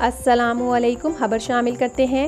अस्सलामुअलैकुम। खबर शामिल करते हैं।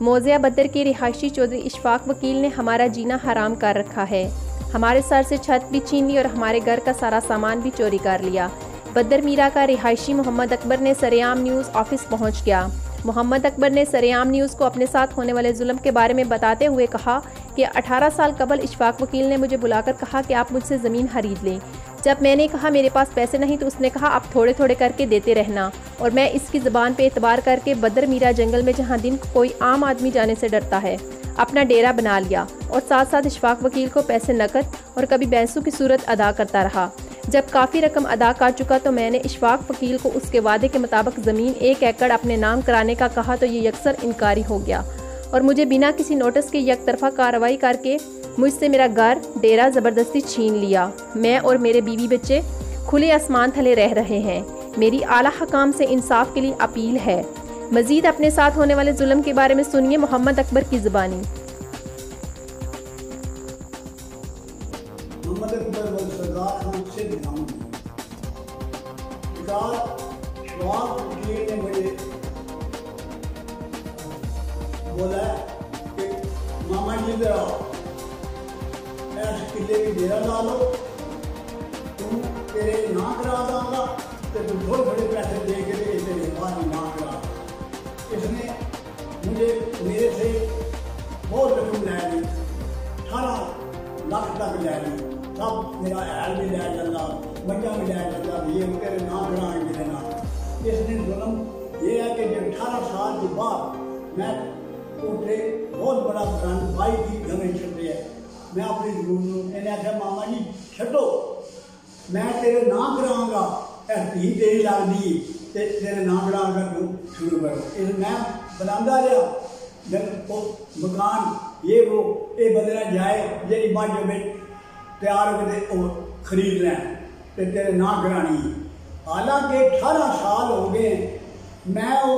मौज़िया बदर के रिहायशी चौधरी इशफाक वकील ने हमारा जीना हराम कर रखा है। हमारे सर से छत भी छीन ली और हमारे घर का सारा सामान भी चोरी कर लिया। बदर मीरा का रिहायशी मोहम्मद अकबर ने सरेआम न्यूज़ ऑफिस पहुंच गया। मोहम्मद अकबर ने सरेआम न्यूज़ को अपने साथ होने वाले जुल्म के बारे में बताते हुए कहा कि 18 साल कबल इशफाक वकील ने मुझे बुलाकर कहा कि आप मुझसे ज़मीन खरीद लें। जब मैंने कहा मेरे पास पैसे नहीं तो उसने कहा आप थोड़े थोड़े करके देते रहना, और मैं इसकी ज़बान पे एतबार करके बदर मीरा जंगल में जहाँ दिन कोई आम आदमी जाने से डरता है अपना डेरा बना लिया और साथ साथ इशफाक वकील को पैसे नकद और कभी बैंसों की सूरत अदा करता रहा। जब काफ़ी रकम अदा कर चुका तो मैंने इशफाक वकील को उसके वादे के मुताबिक ज़मीन 1 एकड़ अपने नाम कराने का कहा तो ये यकसर इनकारी हो गया और मुझे बिना किसी नोटिस के एक तरफा कार्रवाई करके मुझसे मेरा घर डेरा ज़बरदस्ती छीन लिया। मैं और मेरे बीवी बच्चे खुले आसमान थले रह रहे हैं। मेरी आला हकाम से इंसाफ के लिए अपील है। मज़ीद अपने साथ होने वाले जुल्म के बारे में सुनिए मोहम्मद अकबर की ज़ुबानी। मोहम्मद अकबर ने मुझे बोला कि मामा जी इधर आओ, किले की डेरा ला लो, तुम तेरे ना करा दूंगा तो तुम थोड़े थोड़े पैसे दे के तेरे बाद ना करा। इसने मुझे मेरे से बहुत रकम लै ली, 18 लाख तक लै ली। सब मेरा हैल भी लै चला, मजा भी लै चला, ये तेरे ना करा मेरे ना। इसने जुल्म ये है कि जब 18 साल के बाद मैं उठे बहुत बड़ा ब्रांड भाई की गमें छे है। मैं अपनी जरूर इन्हें आख्या मामा जी छो, मैं तेरे ना करांगा, धी तेरी लगती तेरे ना करांगा, तू शुरू करो। इस मैं बनाता रहा मकान ये वो ये बदला जाए जी बाजो में तैयार हो खरीद लें तो तेरे ना करानी। हालांकि 18 साल हो गए, मैं वो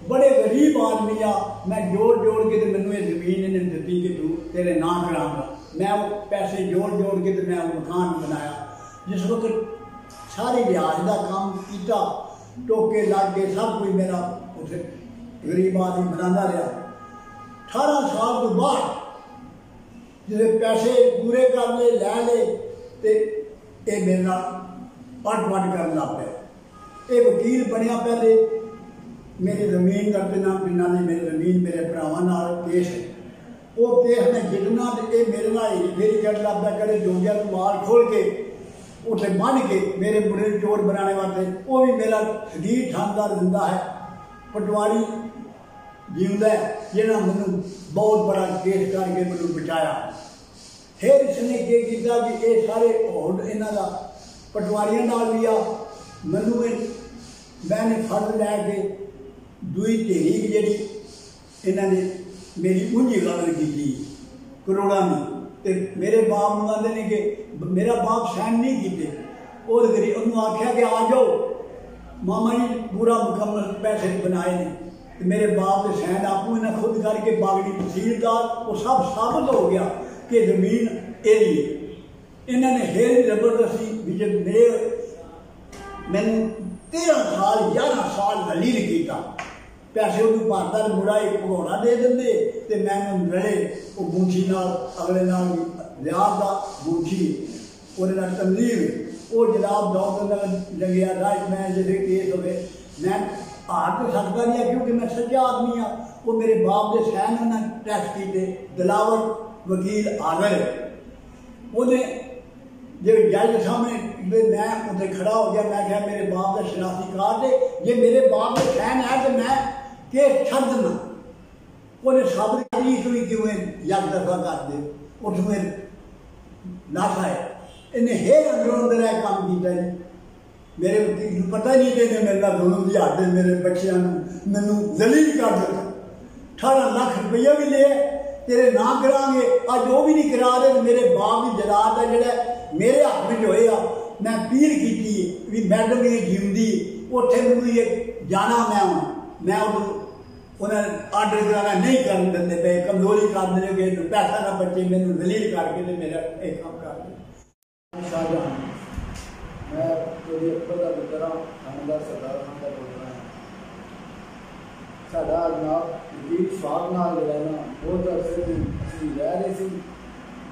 बड़े गरीब आदमी आ, मैं जोड़ जोड़ के मैनू ये जमीन इन्हें दी कि तू तेरे ना करांगा। मैं वो पैसे जोड़ जोड़ के मैं वो मकान बनाया। जिस वक्त सारी लिहाज का काम किया, टोके लग गए, सब कुछ मेरा उसे गरीब आदमी बनाता रहा। 18 साल के बाद जिसे पैसे पूरे कर ले लै ले तो ये मेरे पट पट कर लग पाया। ये वकील बनया, पहले मेरी जमीन करते ना पिना ने मेरी जमीन मेरे भरावान केस है, वो केस में जितना ये मेरे ना मेरी कर लग पाया करे जोगिया माल खोल के उसे बन के मेरे मुड़े चोर बनाने वास्ते। वो भी मेरा सदीर शानदार जिंदा है, पटवारी जीवदा है, जिन्हें मैनू बहुत बड़ा केस करके मैनू बचाया। फिर इसने क्या किया कि ये सारे होड़ इन्हों का पटवारियों नाल भी आ, मैनू मैंने फर्ज लैके दुई तहरीक जी इन्होंने मेरी ऊंजी गल की करोड़ा में, तो मेरे बाप को आते हैं कि मेरा बाप सहन नहीं किए और उन्होंने आख्या कि आ जाओ मामा जी पूरा मुकम्मल पैसे बनाए ने, तो मेरे बाप के सहन आपू इन्हें खुद करके बागड़ी तहसीलदार वो सब साबित हो गया कि जमीन एरी। इन्होंने हेर जबरदस्ती जब मैंने 13 साल 11 साल दलील किया, पैसे वो भरता मुड़ा एक भगौड़ा दे देंगे तो मैं रले वो बूंछी अगले नाल लिहाज का बूंछी वो तमलील वो जनाब दौड़ लगे राज मैं जैसे केस हो गए मैं हार तो सकता नहीं है क्योंकि मैं सच्चा आदमी हाँ। वो मेरे बाप के सहन उन्हें टैक्स किए। दिलावर वकील आगर उन्हें जो जज सामने मैं उसे खड़ा हो गया, मैं क्या मेरे बाप का शनाख्ती कार्ड है, जे मेरे बाप का सहन है तो मैं केस छड़ देना। उन्हें साबित हुई कि एक दफा कर दे उसमें नस आए। इन्हें हेर अंदरों अंदर है काम किया जी। मेरे पता नहीं कि मेरे ना दोनों की हद मेरे बच्चों मैनू जलील कर दिया। 18 लाख रुपया भी ले तेरे ना करांगे, अज वो भी नहीं करा रहे। मेरे बाप की जरात है जोड़ा मेरे हाथ में होया, मैं अपील की भी मैडम ये जीवदी उत्थे मुझे जाना मैं उन्हें आर्डर कराना नहीं कर देंगे पे, कमजोरी कर देंगे, पैसा ना बच्चे मैंने दलील करके मेरा एक काम कर दे। मैं अकबर का पुत्र हाँ, थानेदार सरदार खान का पुत्र हाँ। ਸਾਡਾ ਜਨਾਬ ਵਕੀਲ ਇਸ਼ਫਾਕ ਨਾਲ ਜਿਹੜਾ ਨਾ ਬਹੁਤ ਅਰਸੇ ਤੋਂ ਅਸੀਂ ਰਹਿ ਰਹੇ ਸੀ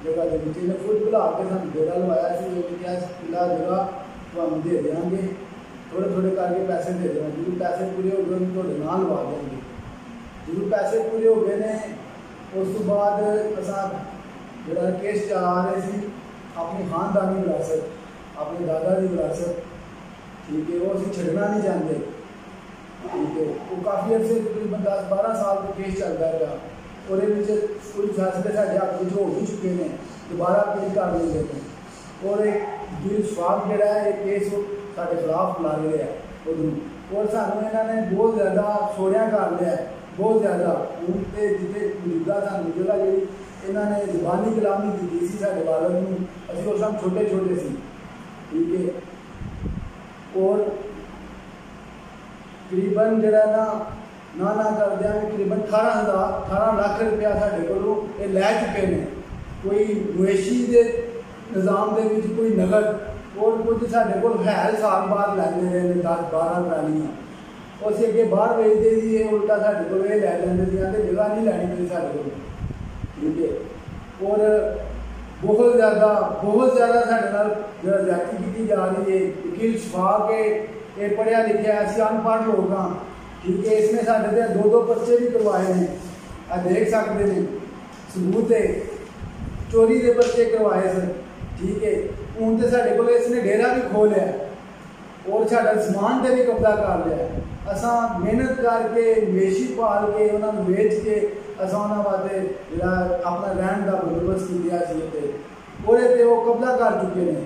ਜਗ੍ਹਾ ਦੇ ਵਿੱਚ। ਇਹਨੇ ਖੁਦ ਬੁਲਾ ਕੇ ਸਾਨੂੰ ਡੇਰਾ ਲਵਾਇਆ ਸੀ। ਇਹ ਕਿਹਾ ਕਿਲਾ ਜਗ੍ਹਾ ਤੁਹਾਨੂੰ ਦੇ ਦੇਵਾਂਗੇ, ਥੋੜ੍ਹੇ ਥੋੜ੍ਹੇ ਕਰਕੇ ਪੈਸੇ ਦੇ ਦੇਣਾ, ਜਦੋਂ ਪੈਸੇ ਪੂਰੇ ਹੋ ਗਏ ਤੁਹਾਡੇ ਨਾਲ ਲਵਾ ਦੇਵਾਂਗੇ। ਜਦੋਂ ਪੈਸੇ ਪੂਰੇ ਹੋ ਗਏ ਨੇ ਉਸ ਤੋਂ ਬਾਅਦ ਅਸਾਂ ਜਿਹੜਾ ਕੇਸ ਚਲਾ ਰਹੇ ਸੀ ਆਪਣੀ ਖਾਨਦਾਨੀ ਵਿਰਾਸਤ, ਆਪਣੇ ਦਾਦਾ ਦੀ ਵਿਰਾਸਤ, ਠੀਕ ਹੈ, ਉਹ ਅਸੀਂ ਛੱਡਣਾ ਨਹੀਂ ਚਾਹੁੰਦੇ, ਠੀਕ ਹੈ। ਉਹ ਕਾਫੀ ਅਰਸੇ ਤਕਰੀਬਨ 10-12 ਸਾਲ ਤੋਂ ਕੇਸ ਚੱਲਦਾ ਰਿਹਾ। ਉਹਦੇ ਵਿੱਚ ਕੁਝ ਫੈਸਲੇ ਸਾਡੇ ਹੱਥ ਵਿੱਚ ਹੋ ਵੀ ਚੁੱਕੇ ਨੇ, ਦੁਬਾਰਾ ਪੇਸ਼ ਕਰ ਦਿੰਦੇ ਨੇ। ਔਰ ਇੱਕ ਵਕੀਲ ਇਸ਼ਫਾਕ ਜਿਹੜਾ ਹੈ ਇਹ ਕੇਸ ਸਾਡੇ ਖਿਲਾਫ ਲਾ ਰਿਹਾ ਉਹਨੂੰ, ਔਰ ਸਾਨੂੰ ਇਹਨਾਂ ਨੇ ਬਹੁਤ ਜ਼ਿਆਦਾ ਸੋਹਣਿਆ ਕਰ ਲਿਆ, ਬਹੁਤ ਜ਼ਿਆਦਾ। ਹੁਣ ਤੇ ਜਿੱਥੇ ਮੌਜੂਦਾ ਸਾਨੂੰ ਜਗ੍ਹਾ ਜਿਹੜੀ ਇਹਨਾਂ ਨੇ ਜ਼ੁਬਾਨੀ ਕਲਾਮੀ ਦਿੱਤੀ ਸੀ ਸਾਡੇ ਵਾਲਦ ਨੂੰ, ਅਸੀਂ ਉਸ ਸਮੇਂ ਛੋਟੇ ਛੋਟੇ ਸੀ, ਠੀਕ ਹੈ। ਔਰ ਤਕਰੀਬਨ ਜਿਹੜਾ ਨਾ ਕਰਦਿਆਂ ਤਕਰੀਬਨ 18 ਲੱਖ ਰੁਪਇਆ ਸਾਡੇ ਕੋਲੋਂ ਇਹ ਲੈ ਚੁੱਕੇ ਨੇ। ਕੋਈ ਮਵੇਸ਼ੀ ਦੇ ਨਿਜ਼ਾਮ ਦੇ ਵਿੱਚ ਕੋਈ ਨਗਦ, ਔਰ ਕੁਝ ਸਾਡੇ ਕੋਲ ਹੈ ਸਾਲ ਬਾਅਦ ਲੈਂਦੇ ਰਹੇ ਨੇ 10-12 ਟਰਾਲੀਆਂ, ਉਹ ਅਸੀਂ ਅੱਗੇ ਬਾਹਰ ਵੇਚਦੇ ਸੀ, ਇਹ ਉਲਟਾ ਸਾਡੇ ਕੋਲ ਇਹ ਲੈ ਲੈਂਦੇ ਸੀ ਅਤੇ ਜਗ੍ਹਾ ਨਹੀਂ ਲੈਣੀ ਪਈ ਸਾਡੇ ਕੋਲ, ਠੀਕ ਹੈ। ਔਰ ਬਹੁਤ ਜ਼ਿਆਦਾ ਸਾਡੇ ਨਾਲ ਜਿਹੜਾ ਜ਼ਿਆਦਤੀ ਕੀਤੀ ਜਾ ਰਹੀ ਹੈ। ਵਕੀਲ ਇਸ਼ਫਾਕ ਇਹ ਪੜ੍ਹਿਆ ਲਿਖਿਆ, ਅਸੀਂ ਅਨਪੜ੍ਹ ਲੋਕ ਹਾਂ, ਠੀਕ ਹੈ। ਇਸਨੇ ਸਾਡੇ ਤੇ 2-2 ਪਰਚੇ ਵੀ ਕਰਵਾਏ ਨੇ, ਆ ਦੇਖ ਸਕਦੇ ਨੇ ਸਬੂਤ ਹੈ, ਚੋਰੀ ਦੇ ਪਰਚੇ ਕਰਵਾਏ ਸਨ, ਠੀਕ ਹੈ। ਹੁਣ ਤੇ ਸਾਡੇ ਕੋਲ ਇਸਨੇ ਡੇਰਾ ਵੀ ਖੋਲ੍ਹ ਲਿਆ ਔਰ ਸਾਡਾ ਸਮਾਨ ਤੇ ਵੀ ਕਬਜ਼ਾ ਕਰ ਲਿਆ। ਅਸਾਂ ਮਿਹਨਤ ਕਰਕੇ ਮਵੇਸ਼ੀ ਪਾਲ ਕੇ ਉਹਨਾਂ ਨੂੰ ਵੇਚ ਕੇ ਅਸਾਂ ਉਹਨਾਂ ਵਾਸਤੇ ਜਿਹੜਾ ਆਪਣਾ ਰਹਿਣ ਦਾ ਬੰਦੋਬਸਤ ਕੀਤਾ ਸੀ ਅਤੇ ਉਹਦੇ 'ਤੇ ਉਹ ਕਬਜ਼ਾ ਕਰ ਚੁੱਕੇ ਨੇ।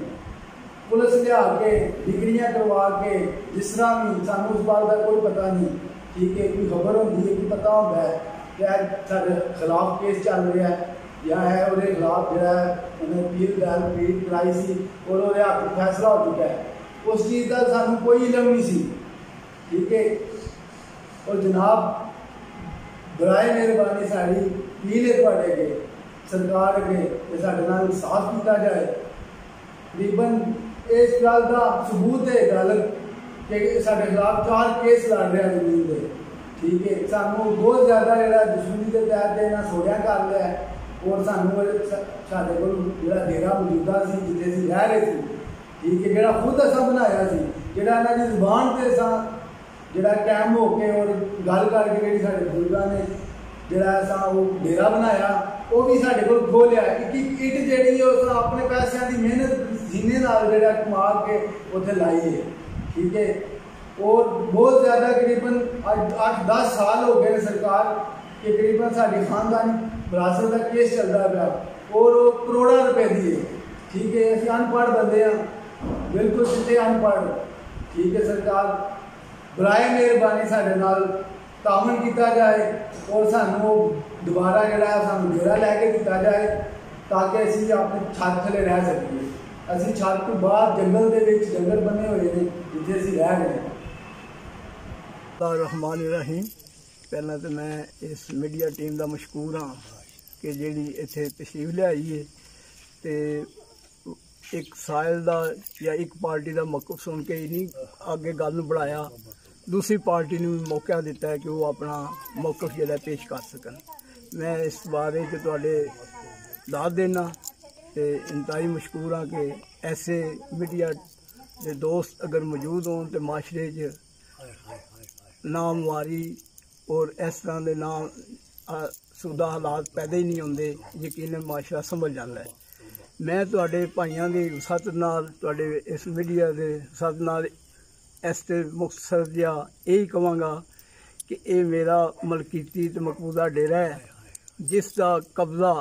ਪੁਲਿਸ ਲਿਆ ਕੇ ਡਿਗਰੀਆਂ ਕਰਵਾ ਕੇ, ਜਿਸ ਤਰ੍ਹਾਂ ਵੀ ਸਾਨੂੰ ਉਸ ਬਾਤ ਦਾ ਕੋਈ ਪਤਾ ਨਹੀਂ, ਠੀਕ ਹੈ। ਕੋਈ ਖਬਰ ਹੁੰਦੀ ਹੈ, ਕੋਈ ਪਤਾ ਹੁੰਦਾ ਹੈ ਕਿ ਸਾਡੇ ਖਿਲਾਫ ਕੇਸ ਚੱਲ ਰਿਹਾ ਹੈ ਜਾਂ ਹੈ ਉਹਦੇ ਖਿਲਾਫ ਜਿਹੜਾ ਉਹਨੇ ਅਪੀਲ ਕਰਾਈ ਸੀ ਔਰ ਉਹਦੇ ਹੱਥ ਫੈਸਲਾ ਹੋ ਚੁੱਕਾ ਹੈ, ਉਸ ਚੀਜ਼ ਦਾ ਸਾਨੂੰ ਕੋਈ ਇਲਮ ਨਹੀਂ ਸੀ, ਠੀਕ ਹੈ। ਔਰ ਜਨਾਬ ਬਰਾਏ ਮਿਹਰਬਾਨੀ ਸਾਡੀ ਅਪੀਲ ਹੈ ਤੁਹਾਡੇ ਅੱਗੇ, ਸਰਕਾਰ ਅੱਗੇ, ਕਿ ਸਾਡੇ ਨਾਲ ਇਨਸਾਫ ਕੀਤਾ ਜਾਏ। ਤਕਰੀਬਨ ਇਸ ਗੱਲ ਦਾ ਸਬੂਤ ਹੈ ਗੱਲ ਕਿ ਸਾਡੇ ਖਿਲਾਫ 4 ਕੇਸ ਲੜ ਰਿਹਾ ਜ਼ਮੀਨ ਦੇ, ਠੀਕ ਹੈ। ਸਾਨੂੰ ਬਹੁਤ ਜ਼ਿਆਦਾ ਜਿਹੜਾ ਦੁਸ਼ਮਣੀ ਦੇ ਤਹਿਤ ਇਹਨਾਂ ਸੋੜਿਆ ਕਰ ਲਿਆ ਔਰ ਸਾਨੂੰ ਸਾਡੇ ਕੋਲ ਜਿਹੜਾ ਡੇਰਾ ਮੌਜੂਦਾ ਸੀ ਜਿੱਥੇ ਅਸੀਂ ਰਹਿ ਰਹੇ ਸੀ, ਠੀਕ ਹੈ, ਜਿਹੜਾ ਖੁਦ ਅਸਾਂ ਬਣਾਇਆ ਸੀ, ਜਿਹੜਾ ਇਹਨਾਂ ਦੀ ਜ਼ੁਬਾਨ 'ਤੇ ਅਸਾਂ ਜਿਹੜਾ ਕਾਇਮ ਹੋ ਕੇ ਔਰ ਗੱਲ ਕਰਕੇ ਜਿਹੜੀ ਸਾਡੇ ਬਜ਼ੁਰਗਾਂ ਨੇ ਜਿਹੜਾ ਅਸਾਂ ਉਹ ਡੇਰਾ ਬਣਾਇਆ, ਉਹ ਵੀ ਸਾਡੇ ਕੋਲ ਖੋਹ ਲਿਆ। ਇੱਕ ਇੱਟ ਜਿਹੜੀ ਉਹ ਆਪਣੇ ਪੈਸਿਆਂ ਦੀ ਮਿਹਨਤ ਸੀਨੇ ਨਾਲ ਜਿਹੜਾ ਕਮਾ ਕੇ ਉੱਥੇ ਲਾਈ ਹੈ, ਠੀਕ ਹੈ। ਔਰ ਬਹੁਤ ਜ਼ਿਆਦਾ ਤਕਰੀਬਨ 8-10 ਸਾਲ ਹੋ ਗਏ ਨੇ ਸਰਕਾਰ ਕਿ ਤਕਰੀਬਨ ਸਾਡੀ ਖਾਨਦਾਨੀ ਵਿਰਾਸਤ ਦਾ ਕੇਸ ਚੱਲਦਾ ਪਿਆ ਔਰ ਉਹ ਕਰੋੜਾਂ ਰੁਪਏ ਦੀ ਹੈ, ਠੀਕ ਹੈ। ਅਸੀਂ ਅਨਪੜ੍ਹ ਬੰਦੇ ਹਾਂ, ਬਿਲਕੁਲ ਸਿੱਧੇ ਅਨਪੜ੍ਹ, ਠੀਕ ਹੈ। ਸਰਕਾਰ ਬਰਾਏ ਮਿਹਰਬਾਨੀ ਸਾਡੇ ਨਾਲ ਤਾਮਨ ਕੀਤਾ ਜਾਏ ਔਰ ਸਾਨੂੰ ਦੁਬਾਰਾ ਜਿਹੜਾ ਸਾਨੂੰ ਡੇਰਾ ਲੈ ਕੇ ਦਿੱਤਾ ਜਾਏ ਤਾਂ ਕਿ ਅਸੀਂ ਆਪਣੀ ਛੱਤ ਥੱਲੇ ਰਹਿ ਸਕੀਏ। ਅਸੀਂ ਛੱਤ ਤੋਂ ਬਾਹਰ ਜੰਗਲ ਦੇ ਵਿੱਚ ਜੰਗਲ ਬਣੇ ਹੋਏ ਨੇ ਜਿੱਥੇ ਅਸੀਂ ਰਹਿ ਰਹੇ ਹਾਂ। रहमान रहीम। पहला तो मैं इस मीडिया टीम का मशकूर हाँ कि जी इत्थे तशरीफ लियाई है तो एक साइल का या एक पार्टी का मौकफ सुन के ही नहीं आगे गल बढ़ाया, दूसरी पार्टी ने मौका दिता है कि वो अपना मौकफ जो पेश कर सकन। मैं इस बारे तुहाडे दाद देना तो इंतहाई मशकूर हाँ कि ऐसे मीडिया के दोस्त अगर मौजूद हों तो माशरे च नामवारी और इस तरह के नाम सुधा हालात पैदा ही नहीं होंगे, यकीनन माशरा समझ जाता है। मैं तुहाडे भाइयों की सत नाल तुहाडे इस मीडिया के सत नाल इस ते मुख्तसर जिहा यही कहांगा कि ये मेरा मलकीती ते मकबूजा डेरा है जिसका कब्जा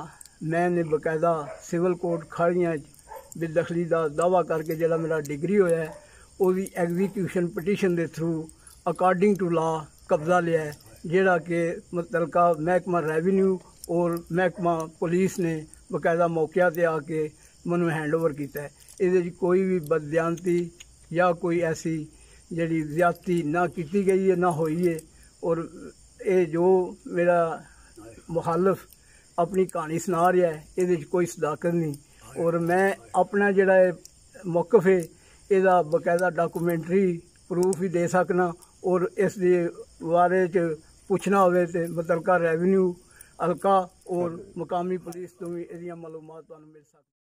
मैंने बकायदा सिविल कोर्ट खाड़ियां बेदखली का दावा करके जिहड़ा मेरा डिग्री होया है वो भी एग्जीक्यूशन पटीशन के थ्रू अकॉर्डिंग टू लॉ कब्जा लिया है, जिहड़ा कि मुतलका महकमा रेवन्यू और महकमा पुलिस ने बकायदा मौके पर आके मैनू हैंड ओवर किया है। ये कोई भी बदयांती या कोई ऐसी जी ज्यादती ना की गई है ना हुई है और ये जो मेरा मुखालफ अपनी कहानी सुना रहा है ये कोई सदाकत नहीं और मैं अपना जोड़ा मौकफ है इसका बकायदा डॉक्यूमेंटरी प्रूफ ही दे सकना और इस बारे ਪੁੱਛਣਾ ਹੋਵੇ ਤੇ ਮੁਤਲਕਾ ਰੈਵਨਿਊ ਹਲਕਾ ਔਰ ਮੁਕਾਮੀ ਪੁਲਿਸ ਤੋਂ ਵੀ ਇਹਦੀਆਂ ਮਾਲੂਮਾਤ ਤੁਹਾਨੂੰ ਮਿਲ ਸਕਦੀ।